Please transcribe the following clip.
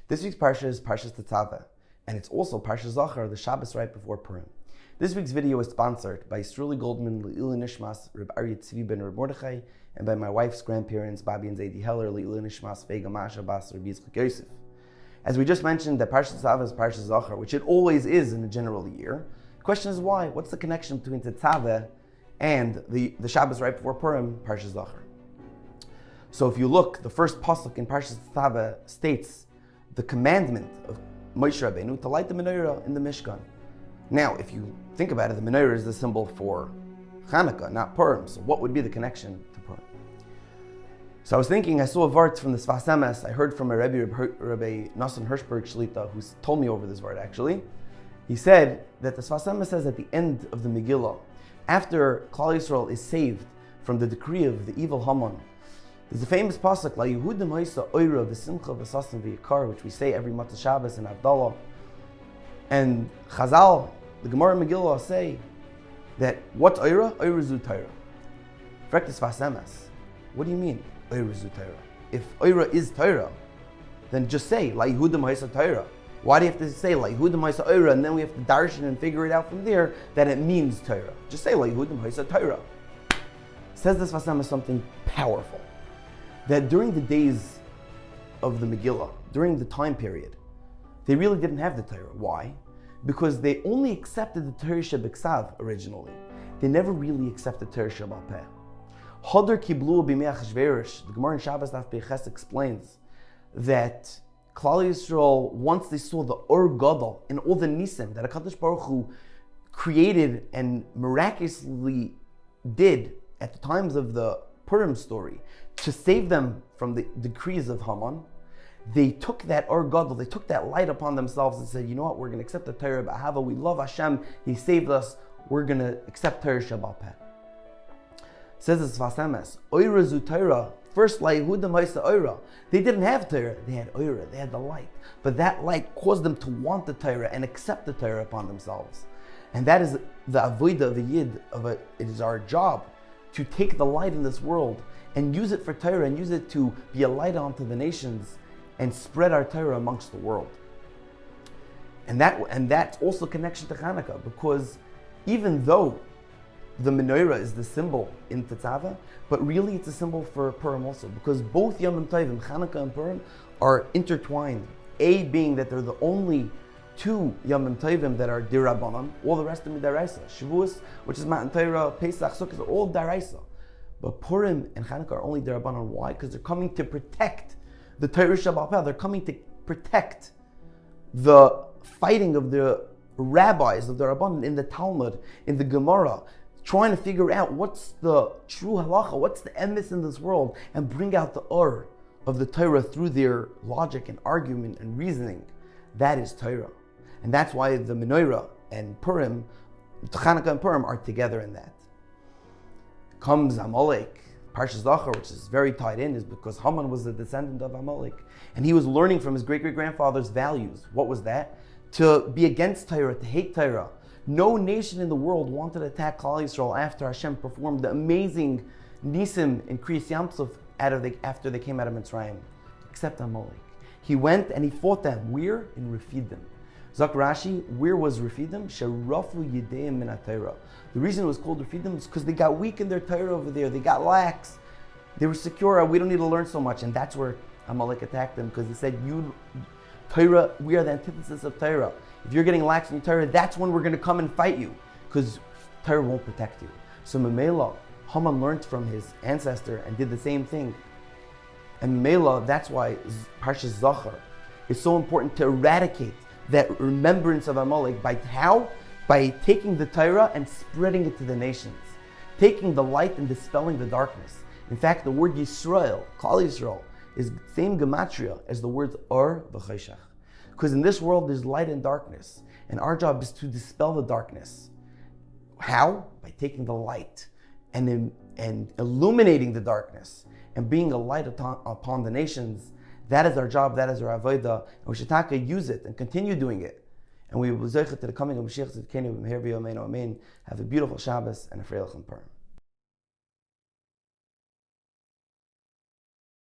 This week's Parsha is Parshas Tetzaveh, and it's also Parshas Zachor, the Shabbos right before Purim. This week's video is sponsored by Struli Goldman, Le'ilu Nishmas, Reb Aryeh Tzvi ben Reb Mordechai, and by my wife's grandparents, Babi and Zaidi Heller, Le'ilu Nishmas, Vega Masha Bas, Reb Yitzchak Yosef. As we just mentioned, that Parshas Tetzaveh is Parshas Zachor, which it always is in a general year. The question is why? What's the connection between Tetzaveh and the Shabbos right before Purim, Parshas Zachor? So if you look, the first pasuk in Parshas Tetzaveh states the commandment of Moshe Rabbeinu to light the menorah in the Mishkan. Now, if you think about it, the menorah is the symbol for Hanukkah, not Purim. So what would be the connection to Purim? So I was thinking, I saw a vart from the Sfas Emes. I heard from a Rabbi Nassan Hirschberg Shlita, who's told me over this vart actually. He said that the Sfas Emes says at the end of the Megillah, after Klal Yisrael is saved from the decree of the evil Haman, there's a famous pasuk, La Yehudim Haisa Oira V'Simcha V'Sasim V'Yikar, which we say every Matzah Shabbos and Havdalah. And Chazal, the Gemara Megillah, say that what's Oira? Oira Zu Torah. Frektis Sfas Emes. What do you mean, Oira Zu Torah? If Oira is Torah, then just say La Yehudim Haisa Torah. Why do you have to say La Yehudim Haisa Oira and then we have to darshan and figure it out from there that it means Torah? Just say La Yehudim Haisa Torah. Says this Sfas Emes something powerful. That during the days of the Megillah, during the time period, they really didn't have the Torah. Why? Because they only accepted the Torah Shebeksav originally. They never really accepted Torah Shebal Peh. Hadar Kiblu B'mei Achashverosh, the Gemara in Shabbos Daf Peiches explains that Klal Yisrael, once they saw the Or Gadol and all the Nisim that HaKadosh Baruch Hu created and miraculously did at the times of the Purim story, to save them from the decrees of Haman, they took that Or Gadol, they took that light upon themselves and said, you know what, we're going to accept the Torah B'Ahava, we love Hashem, He saved us, we're going to accept Torah Shebal Peh. Says the Sfas Emes, Oira Zu Torah, first La Yehudim Haisa Oira. They didn't have Torah, they had Oira, they had the light. But that light caused them to want the Torah and accept the Torah upon themselves. And that is the avodah of a Yid, it is our job to take the light in this world and use it for Torah and use it to be a light onto the nations and spread our Torah amongst the world. And that's also connection to Hanukkah, because even though the menorah is the symbol in Tetzaveh, but really it's a symbol for Purim also, because both Yom Tovim, Hanukkah and Purim, are intertwined. A being that they're the only two Yom Tovim that are Dirabanan, all the rest are Midaraisa. Shavuos, which is Matan Torah, Pesach, Sukkot, are all Daraisa. But Purim and Hanukkah are only Dirabanan. Why? Because they're coming to protect the Torah Shebal Peh. They're coming to protect the fighting of the rabbis, of the Rabbanan in the Talmud, in the Gemara, trying to figure out what's the true halacha, what's the emes in this world, and bring out the Or of the Torah through their logic and argument and reasoning. That is Torah. And that's why the menorah and Purim, Hanukkah and Purim are together in that. Comes Amalek, Parshas Zachor, which is very tied in, is because Haman was a descendant of Amalek. And he was learning from his great-great-grandfather's values. What was that? To be against Torah, to hate Torah. No nation in the world wanted to attack Klal Yisrael after Hashem performed the amazing Nisim and Kriyas Yamsuf after they came out of Mitzrayim, except Amalek. He went and he fought them. Where? In Refidim. Zak Rashi, where was Refidim? Sherafu Yideim Min HaTorah. The reason it was called Refidim is because they got weak in their Torah over there. They got lax. They were secure. We don't need to learn so much. And that's where Amalek attacked them, because he said, Torah, we are the antithesis of Torah. If you're getting lax in your Torah, that's when we're going to come and fight you, because Torah won't protect you. So Memela, Haman learned from his ancestor and did the same thing. And Memela, that's why Parshas Zachor is so important to eradicate that remembrance of Amalek. By how? By taking the Torah and spreading it to the nations. Taking the light and dispelling the darkness. In fact, the word Yisrael, Klal Yisrael, is the same gematria as the words Or v'Cheshach. Because in this world there's light and darkness. And our job is to dispel the darkness. How? By taking the light and illuminating the darkness and being a light upon the nations. That is our job, that is our avodah, and we should use it and continue doing it. And we will be zeicher to the coming of Mashiach Tzidkenu b'meher v'yomeinu amen. Have a beautiful Shabbos and a freilich Purim.